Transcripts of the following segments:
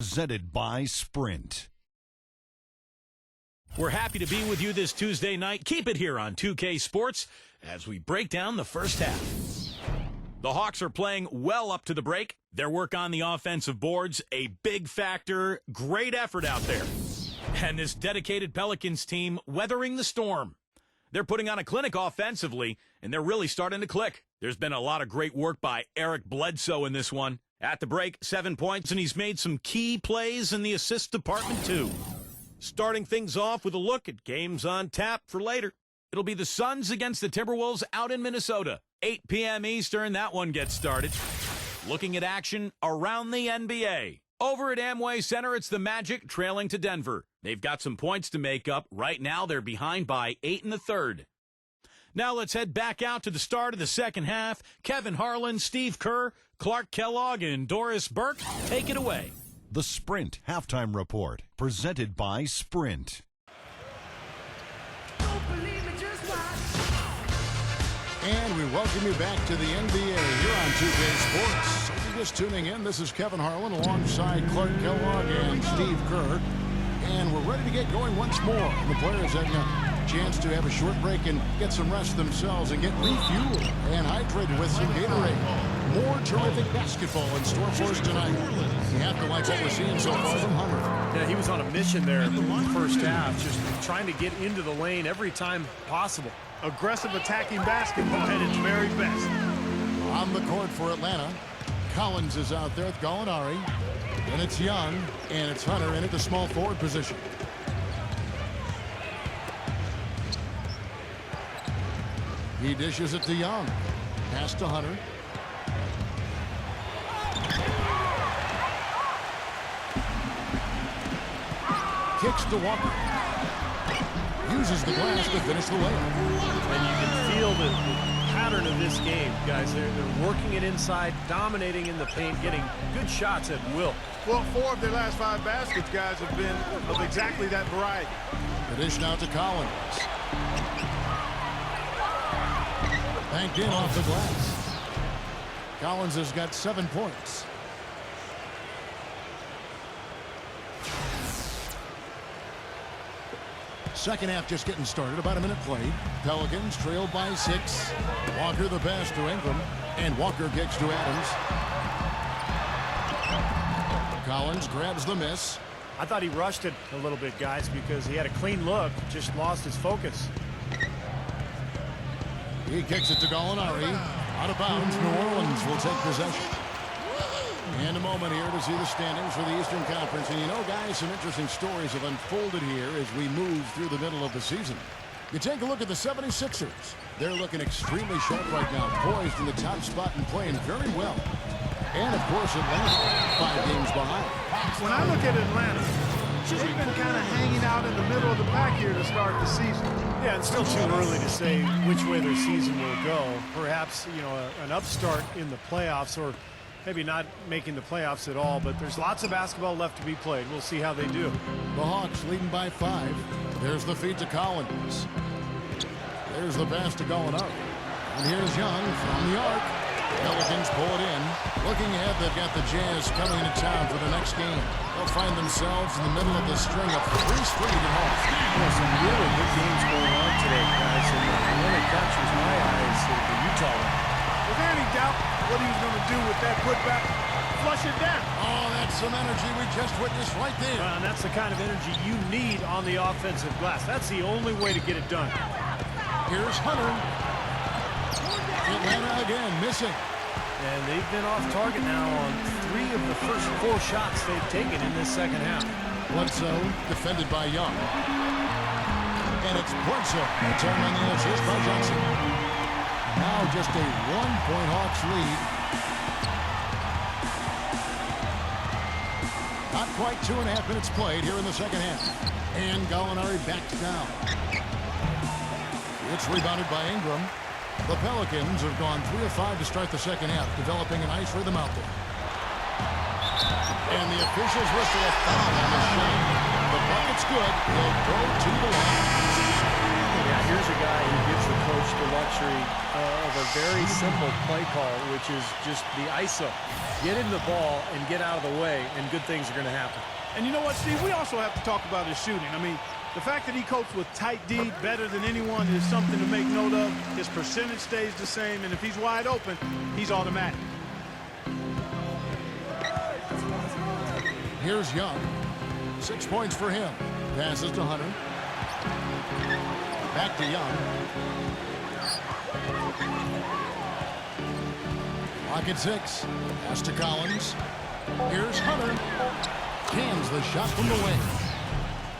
Presented by Sprint. We're happy to be with you this Tuesday night. Keep it here on 2K Sports as we break down the first half. The Hawks are playing well up to the break. Their work on the offensive boards, a big factor. Great effort out there. And this dedicated Pelicans team weathering the storm. They're putting on a clinic offensively, and they're really starting to click. There's been a lot of great work by Eric Bledsoe in this one. At the break, 7 points, and he's made some key plays in the assist department, too. Starting things off with a look at games on tap for later. It'll be the Suns against the Timberwolves out in Minnesota. 8 p.m. Eastern, that one gets started. Looking at action around the NBA. Over at Amway Center, it's the Magic trailing to Denver. They've got some points to make up. Right now, they're behind by 8 in the third. Now let's head back out to the start of the second half. Kevin Harlan, Steve Kerr, Clark Kellogg, and Doris Burke, take it away. The Sprint Halftime Report, presented by Sprint. And we welcome you back to the NBA here on 2K Sports. If you're just tuning in, this is Kevin Harlan alongside Clark Kellogg and Steve Kerr. And we're ready to get going once more. The players having a chance to have a short break and get some rest themselves and get refueled and hydrated with some Gatorade. More terrific basketball in store for us tonight. You have to like what we're seeing so far from Hunter. Yeah, he was on a mission there in the first half, just trying to get into the lane every time possible. Aggressive attacking basketball at its very best. On the court for Atlanta, Collins is out there with Gallinari. And it's Young, and it's Hunter in at the small forward position. He dishes it to Young. Pass to Hunter. Kicks to Walker. Uses the glass to finish the layup. And you can feel the pattern of this game, guys. They're working it inside, dominating in the paint, getting good shots at will. Well, 4 of their last 5 baskets, guys, have been of exactly that variety. The dish now to Collins. Banked in off the glass. Collins has got 7 points. Second half just getting started. About a minute played. Pelicans trailed by 6. Walker the pass to Ingram. And Walker kicks to Adams. Collins grabs the miss. I thought he rushed it a little bit, guys, because he had a clean look, just lost his focus. He kicks it to Gallinari. Out of bounds. New Orleans will take possession. And a moment here to see the standings for the Eastern Conference. And you know, guys, some interesting stories have unfolded here as we move through the middle of the season. You take a look at the 76ers. They're looking extremely sharp right now, poised in the top spot and playing very well. And, of course, Atlanta, 5 games behind. When I look at Atlanta, they've been kind of hanging out in the middle of the pack here to start the season. Yeah, it's still too early to say which way their season will go. Perhaps, you know, an upstart in the playoffs, or maybe not making the playoffs at all, but there's lots of basketball left to be played. We'll see how they do. The Hawks leading by 5. There's the feed to Collins. There's the pass to Gallinari. And here's Young from the arc. Pelicans pull it in. Looking ahead, they've got the Jazz coming into town for the next game. They'll find themselves in the middle of the string of 3 straight at home. There's some really good games going on today, guys. And the one that catches my eyes is the Utah one. Was there any doubt what he's going to do with that putback? Flush it down. Oh, that's some energy we just witnessed right there. And that's the kind of energy you need on the offensive glass. That's the only way to get it done. Here's Hunter. Atlanta again missing. And they've been off target now on 3 of the first 4 shots they've taken in this second half. Bledsoe defended by Young. And it's Bledsoe. Return on the assist by Johnson. Now just a 1-point Hawks lead. Not quite 2.5 minutes played here in the second half. And Gallinari backs down. It's rebounded by Ingram. The Pelicans have gone 3 of 5 to start the second half, developing a nice rhythm out there. And the officials whistle a foul on the shot. The bucket's good. He'll go to the line. Yeah, here's a guy who gives the coach the luxury of a very simple play call, which is just the ISO. Get him the ball and get out of the way, and good things are going to happen. And you know what, Steve? We also have to talk about his shooting. I mean, the fact that he copes with tight D better than anyone is something to make note of. His percentage stays the same, and if he's wide open, he's automatic. Here's Young. 6 points for him. Passes to Hunter. Back to Young. Pocket 6. Pass to Collins. Here's Hunter. Cans the shot from the wing.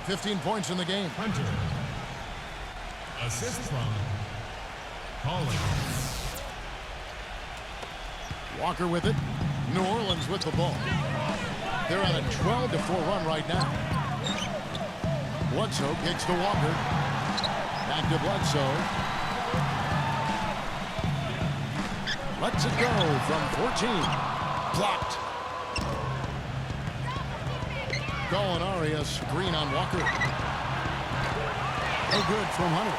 15 points in the game. Hunter. Assist from Collins. Walker with it. New Orleans with the ball. They're on a 12-4 run right now. Bledsoe kicks to Walker. Back to Bledsoe. Lets it go from 14. Blocked. Gallinari, a screen on Walker. No good from Hunter.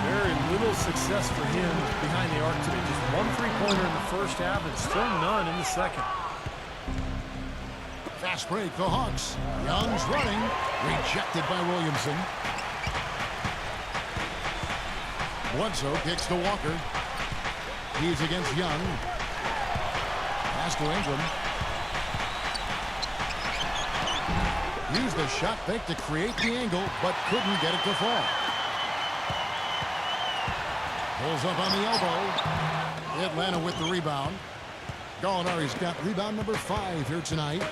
Very little success for him behind the arc today. Just 1 3-pointer in the first half and still none in the second. Fast break, the Hawks. Young's running. Rejected by Williamson. Bledsoe kicks to Walker. He's against Young. Pass to Ingram. Used the shot fake to create the angle, but couldn't get it to fall. Pulls up on the elbow. Atlanta with the rebound. Gallinari's got rebound number 5 here tonight.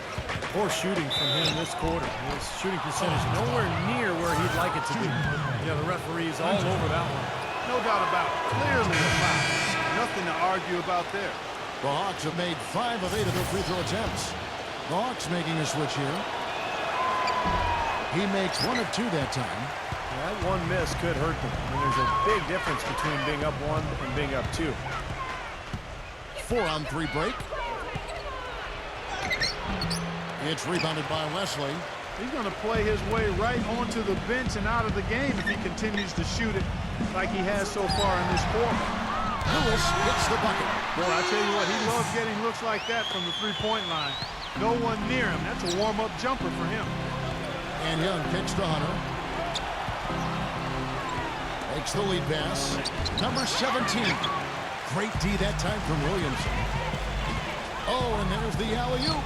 Poor shooting from him this quarter. His shooting percentage nowhere near where he'd like it to be. Yeah, the referee's all over that one. No doubt about it. Clearly a foul. Nothing to argue about there. The Hawks have made 5 of 8 of their free throw attempts. The Hawks making a switch here. He makes 1 of 2 that time. That one miss could hurt them. I mean, there's a big difference between being up 1 and being up 2. 4-on-3 break. It's rebounded by Wesley. He's going to play his way right onto the bench and out of the game if he continues to shoot it like he has so far in this quarter. Lewis gets the bucket. Boy, I tell you what, he loves getting looks like that from the three-point line. No one near him. That's a warm-up jumper for him. And Young kicks to Hunter. Takes the lead pass. Number 17. Great D that time from Williamson. Oh, and there's the alley-oop.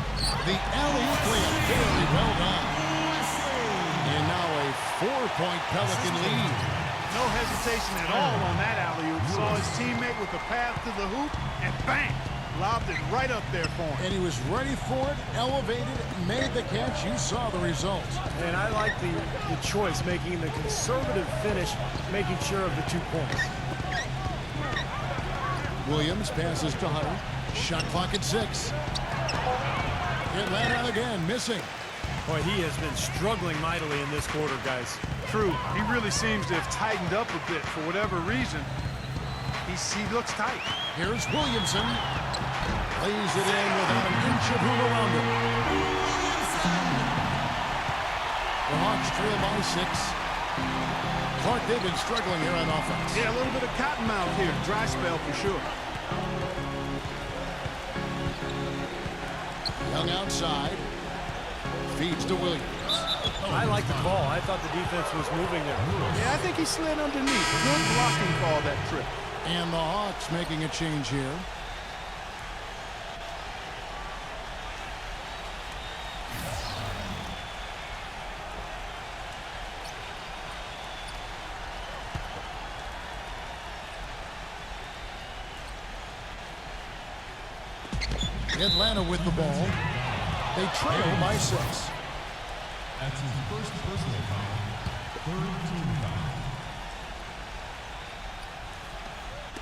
The alley-oop layup very well done. And now a 4-point Pelican lead. No hesitation at all on that alley-oop. Saw his teammate with the path to the hoop, and bang! Lobbed it right up there for him. And he was ready for it, elevated, made the catch. You saw the result. And I like the choice, making the conservative finish, making sure of the 2 points. Williams passes to Hunter. Shot clock at 6. Atlanta again, missing. Boy, he has been struggling mightily in this quarter, guys. True. He really seems to have tightened up a bit for whatever reason. He looks tight. Here's Williamson. Lays it in without an inch of room around him. The Hawks trail by 6. Clark, they've been struggling here on offense. Yeah, a little bit of cottonmouth here. Dry spell for sure. Young outside. Feeds to Williams. I like the call. I thought the defense was moving there. Yeah, I think he slid underneath. Good blocking call that trip. And the Hawks making a change here. Atlanta with the ball. They trail by 6. That's his first personal foul. 3rd team foul.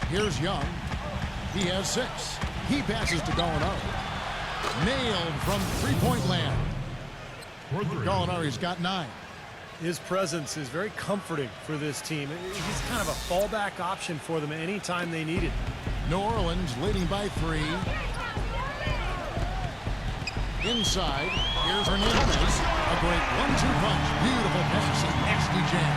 Here's Young. He has 6. He passes to Gallinari. Nailed from 3-point land. Gallinari's got 9. His presence is very comforting for this team. He's kind of a fallback option for them anytime they need it. New Orleans leading by 3. Inside, here's Hernandez. A great 1-2 punch. Beautiful pass and nasty jam.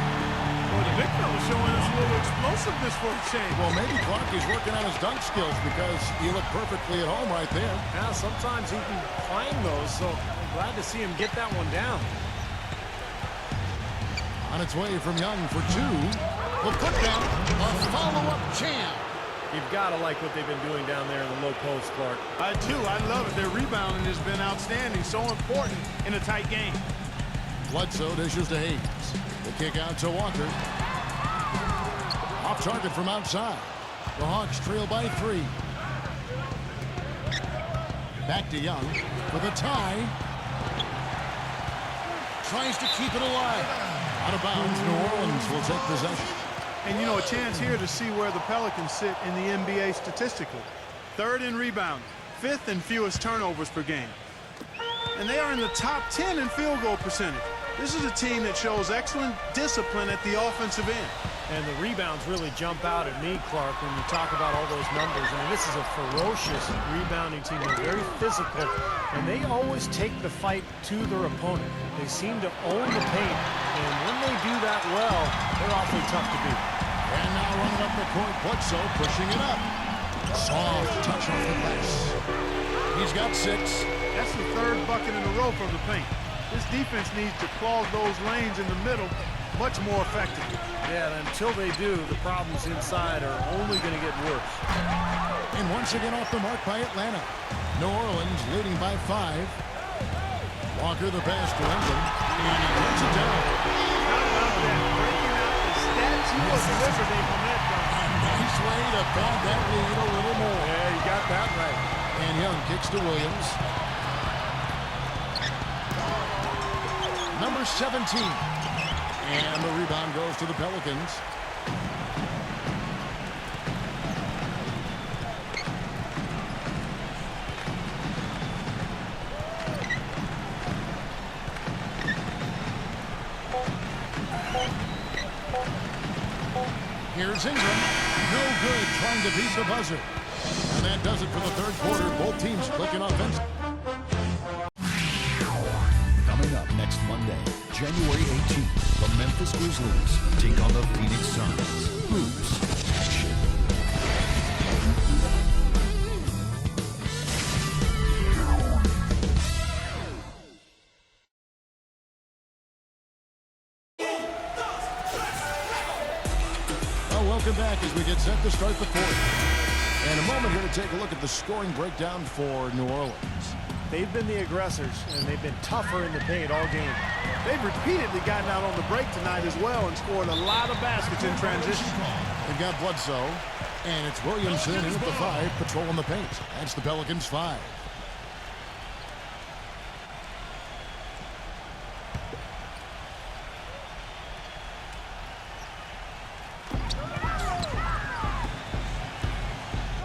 Well, the big fella showing us a little explosiveness for a change. Well, maybe Clark is working on his dunk skills because he looked perfectly at home right there. Yeah, sometimes he can climb those, so I'm glad to see him get that one down. On its way from Young for two. The put down, a follow-up jam. You've got to like what they've been doing down there in the low post, Clark. I do. I love it. Their rebounding has been outstanding. So important in a tight game. Bledsoe dishes to Hayes. The kick out to Walker. Off target from outside. The Hawks trail by 3. Back to Young for the tie. Tries to keep it alive. Out of bounds, New Orleans will take possession. And, you know, a chance here to see where the Pelicans sit in the NBA statistically. 3rd in rebound, 5th in fewest turnovers per game. And they are in the top 10 in field goal percentage. This is a team that shows excellent discipline at the offensive end. And the rebounds really jump out at me, Clark, when you talk about all those numbers. I mean, this is a ferocious rebounding team. They're very physical, and they always take the fight to their opponent. They seem to own the paint, and when they do that well, they're awfully tough to beat. And now running up the court, Bledsoe pushing it up. Soft touch off the glass. He's got 6. That's the 3rd bucket in a row from the paint. This defense needs to clog those lanes in the middle much more effectively. Yeah, and until they do, the problems inside are only going to get worse. And once again off the mark by Atlanta. New Orleans leading by 5. Walker the pass to Ingram, and he puts it down. How about that? Breaking out the statue of liberty from that dunk. Nice way to pad that lead a little more. Yeah, you got that right. And Young kicks to Williams. Number 17. And the rebound goes to the Pelicans. Here's Ingram. No good trying to beat the buzzer. And that does it for the 3rd quarter. Both teams clicking offense. Coming up next Monday, January 18th, the Memphis Grizzlies take on the Phoenix Suns. Hoops action. Well, welcome back as we get set to start the 4th. And a moment here to take a look at the scoring breakdown for New Orleans. They've been the aggressors, and they've been tougher in the paint all game. They've repeatedly gotten out on the break tonight as well and scored a lot of baskets in transition. They've got Bledsoe, and it's Williamson in at the 5, patrolling the paint. That's the Pelicans 5.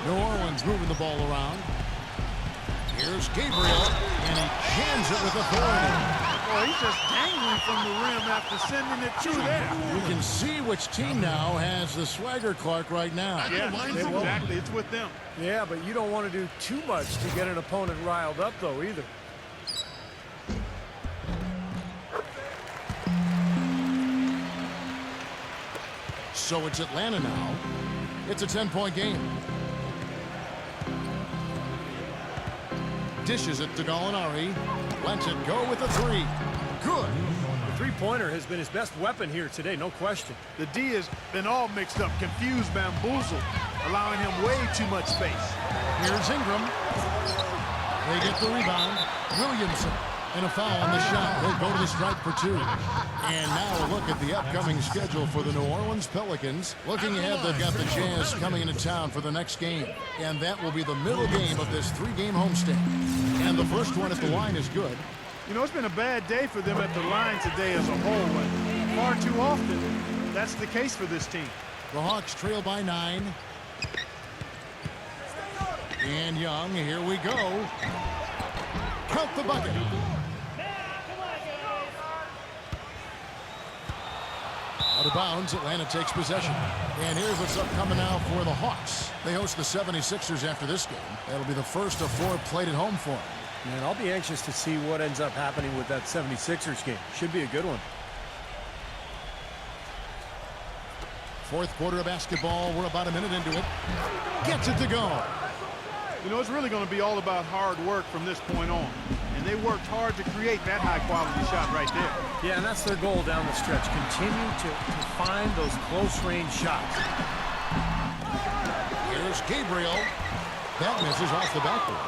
New Orleans moving the ball around. Here's Gabriel, and he jams it with authority. Boy, he's just dangling from the rim after sending it through there. You can see which team now has the swagger, Clark, right now. Yeah, exactly. It's with them. Yeah, but you don't want to do too much to get an opponent riled up, though, either. So it's Atlanta now. It's a 10-point game. Dishes it to Gallinari. Lets it go with a 3. Good. The three-pointer has been his best weapon here today, no question. The D has been all mixed up, confused, bamboozled, allowing him way too much space. Here's Ingram. They get the rebound. Williamson. And a foul on the shot. They'll go to the stripe for 2. And now a look at the upcoming schedule for the New Orleans Pelicans. Looking ahead, they've got the Jazz coming into town for the next game. And that will be the middle game of this 3-game homestand. And the first one at the line is good. You know, it's been a bad day for them at the line today as a whole. And far too often, that's the case for this team. The Hawks trail by 9. And Young, here we go. Count the bucket. Out of bounds, Atlanta takes possession. And here's what's upcoming now for the Hawks. They host the 76ers after this game. That'll be the first of 4 played at home for them. Man, I'll be anxious to see what ends up happening with that 76ers game. Should be a good one. Fourth quarter of basketball. We're about a minute into it. Gets it to go. You know, it's really going to be all about hard work from this point on. And they worked hard to create that high-quality shot right there. Yeah, and that's their goal down the stretch. Continue to find those close-range shots. Here's Gabriel. That misses off the backboard.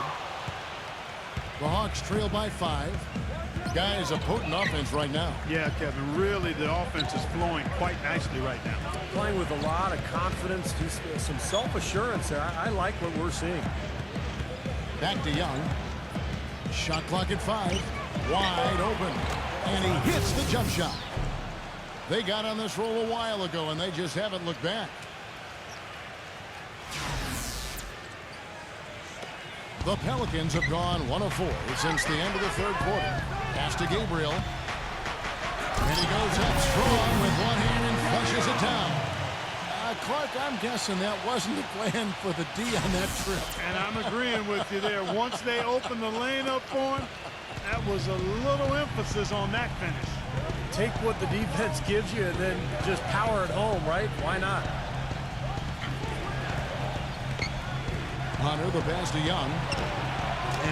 The Hawks trail by 5. Guys, a potent offense right now. Yeah, Kevin, really the offense is flowing quite nicely right now. Playing with a lot of confidence, just some self-assurance there. I like what we're seeing. Back to Young. Shot clock at 5. Wide open. And he hits the jump shot. They got on this roll a while ago, and they just haven't looked back. The Pelicans have gone 1 of 4 since the end of the third quarter. Pass to Gabriel. And he goes up strong with one hand and flushes it down. Clark, I'm guessing that wasn't the plan for the D on that trip. And I'm agreeing with you there. Once they opened the lane up for him, that was a little emphasis on that finish. Take what the defense gives you and then just power it home, right? Why not? Hunter, the pass to Young.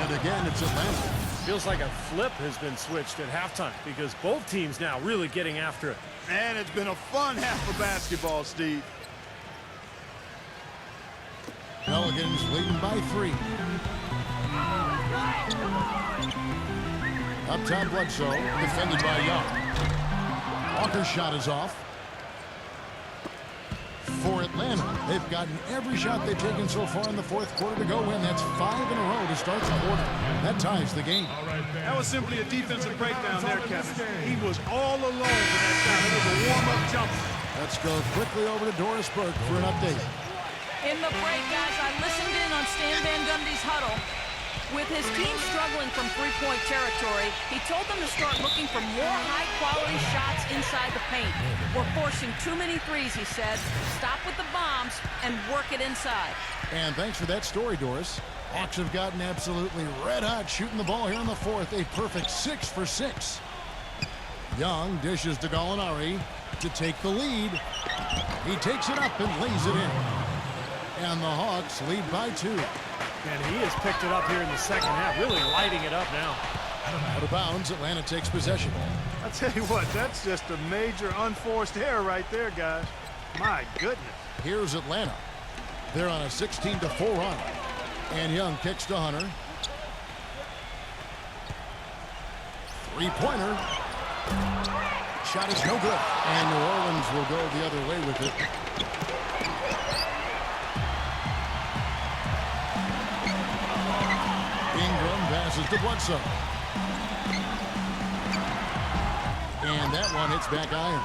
And again, it's Atlanta. Feels like a flip has been switched at halftime because both teams now really getting after it. And it's been a fun half of basketball, Steve. Pelicans leading by 3. Up top, Bledsoe, defended by Young. Walker's shot is off. For Atlanta, they've gotten every shot they've taken so far in the fourth quarter to go in. That's 5 in a row to start the quarter. That ties the game. That was simply a defensive breakdown there, Kevin. He was all alone for that time. It was a warm-up jumper. Let's go quickly over to Doris Burke for an update. In the break, guys, I listened in on Stan Van Gundy's huddle. With his team struggling from three-point territory, he told them to start looking for more high-quality shots inside the paint. We're forcing too many threes, he said. Stop with the bombs and work it inside. And thanks for that story, Doris. Hawks have gotten absolutely red hot shooting the ball here in the fourth. A perfect 6 for 6. Young dishes to Gallinari to take the lead. He takes it up and lays it in. And the Hawks lead by 2. And he has picked it up here in the second half, really lighting it up now. Out of bounds, Atlanta takes possession. I tell you what, that's just a major unforced error right there, guys. My goodness. Here's Atlanta. They're on a 16-4 run. And Young kicks to Hunter. Three-pointer. Shot is no good. And New Orleans will go the other way with it. Passes to Bledsoe. And that one hits back iron.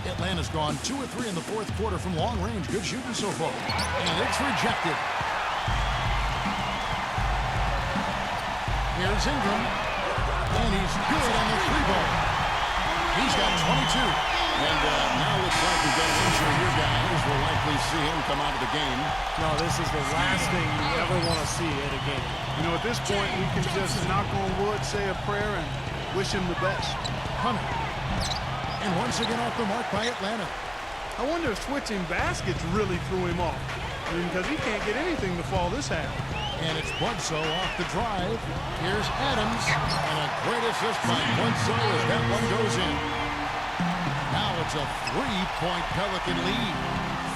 Atlanta's gone 2 of 3 in the fourth quarter from long range. Good shooting so far. And it's rejected. Here's Ingram. And he's good on the 3-ball. He's got 22. And now looks like we've got an injury here, guys. We'll likely see him come out of the game. No, this is the last thing you ever want to see at a game. You know, at this point, we can just knock on wood, say a prayer, and wish him the best. Hunter. And once again off the mark by Atlanta. I wonder if switching baskets really threw him off. I mean, because he can't get anything to fall this half. And it's Bledsoe off the drive. Here's Adams. And a great assist by Bledsoe as that one goes in. Now it's a 3-point Pelican lead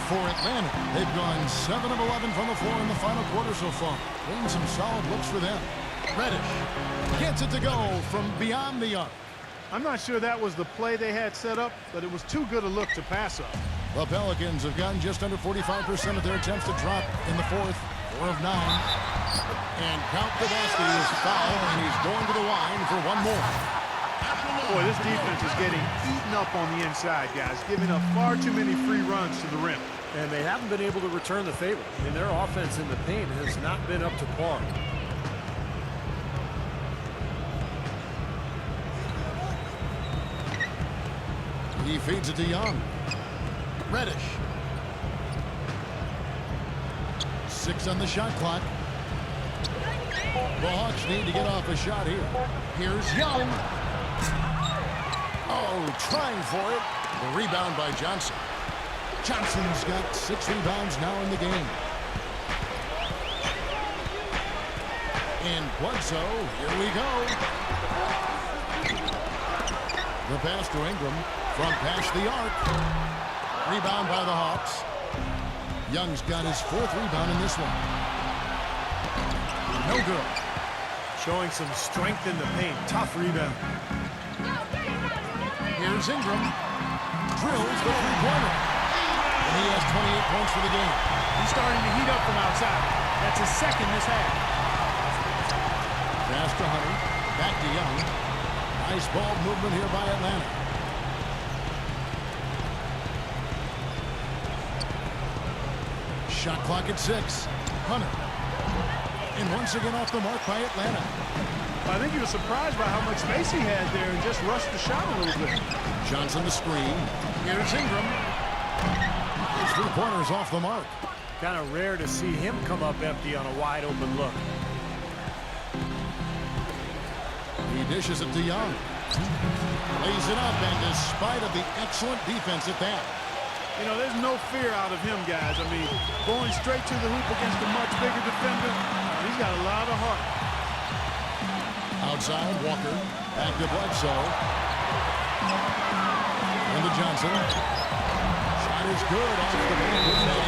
for Atlanta. They've gone 7 of 11 from the floor in the final quarter so far. Getting some solid looks for them. Reddish gets it to go from beyond the arc. I'm not sure that was the play they had set up, but it was too good a look to pass up. The Pelicans have gotten just under 45% of their attempts to drop in the fourth. 4 of 9. And count the basket. He is fouled, and he's going to the line for one more. Boy, this defense is getting eaten up on the inside, guys, giving up far too many free runs to the rim. And they haven't been able to return the favor. I mean, their offense in the paint has not been up to par. He feeds it to Young. Reddish. 6 on the shot clock. The Hawks need to get off a shot here. Here's Young. Oh, trying for it. The rebound by Johnson. Johnson's got 6 rebounds now in the game. And Bledsoe, here we go. The pass to Ingram from past the arc. Rebound by the Hawks. Young's got his 4th rebound in this one. No good. Showing some strength in the paint. Tough rebound. Here's Ingram. Drills the three-pointer. And he has 28 points for the game. He's starting to heat up from outside. That's his 2nd this half. Pass to Hunter. Back to Young. Nice ball movement here by Atlanta. Shot clock at 6. Hunter. And once again off the mark by Atlanta. I think he was surprised by how much space he had there and just rushed the shot a little bit. Johnson the screen. Here's Ingram. His three-pointer's off the mark. Kind of rare to see him come up empty on a wide open look. He dishes it to Young. Lays it up, and despite of the excellent defense at that. You know, there's no fear out of him, guys. I mean, going straight to the hoop against a much bigger defender, he's got a lot of heart. Outside, Walker. Back to Bledsoe. Into Johnson. Shot is good off the back.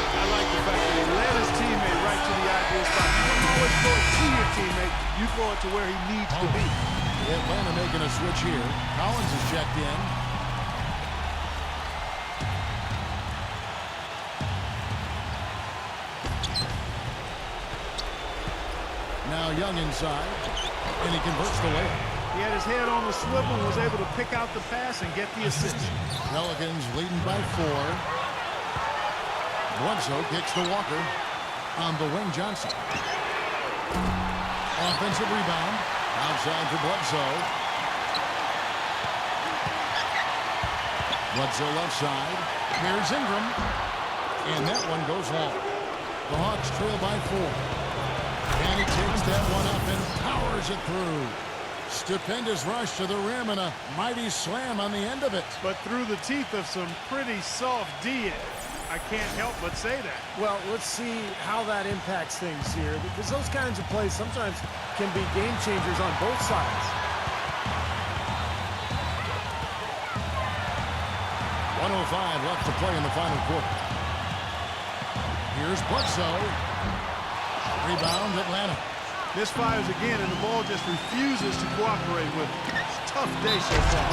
I like the fact that he led his teammate right to the ideal spot. You don't always throw it to your teammate. You throw it to where he needs to be. Atlanta making a switch here. Collins is checked in. Now Young inside, and he converts the layup. He had his head on the swivel and was able to pick out the pass and get the assist. Pelicans leading by 4. Bledsoe kicks to Walker. On the wing, Johnson. Offensive rebound. Outside for Bledsoe. Bledsoe left side. Here's Ingram. And that one goes long. The Hawks trail by 4. And he takes that one up and powers it through. Stupendous rush to the rim and a mighty slam on the end of it. But through the teeth of some pretty soft D. I can't help but say that. Well, let's see how that impacts things here, because those kinds of plays sometimes can be game changers on both sides. 1:05 left to play in the final quarter. Here's Bledsoe. Rebound, Atlanta. This fires again, and the ball just refuses to cooperate with it. It's a tough day so far.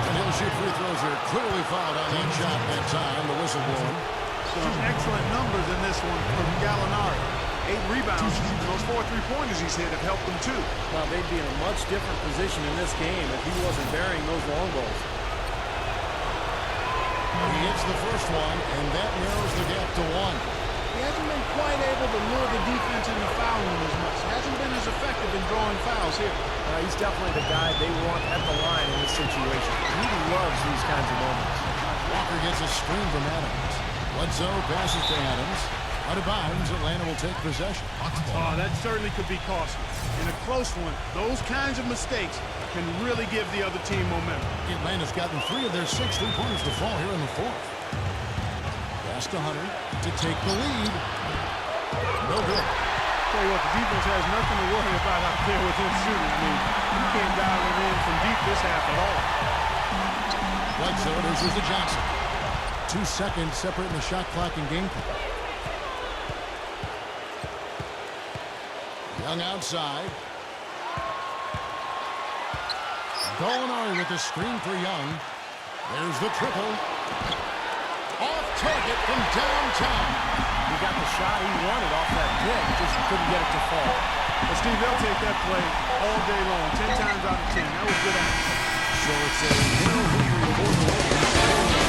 And he'll shoot free throws here. Clearly fouled on that shot that time. The whistle blowing. Some excellent numbers in this one from Gallinari. 8 rebounds. Those 4 3-pointers he's hit have helped him too. Well, they'd be in a much different position in this game if he wasn't burying those long balls. He hits the first one, and that narrows the gap to 1. He hasn't been quite able to lure the defense into fouling as much. Hasn't been as effective in drawing fouls here. He's definitely the guy they want at the line in this situation. He loves these kinds of moments. Walker gets a screen from Adams. Bledsoe passes to Adams. Out of bounds, Atlanta will take possession. Oh, that certainly could be costly. In a close one, those kinds of mistakes can really give the other team momentum. Atlanta's gotten 3 of their 6 3-pointers to fall here in the 4th. Pass to Hunter to take the lead. No good. Tell you what, the defense has nothing to worry about out there with him shooting. I mean, you can't dial him in from deep this half at all. Bledsoe dishes to Johnson. 2 seconds separating the shot clock and game clock. Young outside. Gallinari with the screen for Young. There's the triple. Off target from downtown. He got the shot he wanted off that pick, just couldn't get it to fall. But Steve, they'll take that play all day long, 10 times out of 10. That was good action. So it's a 0-3 for the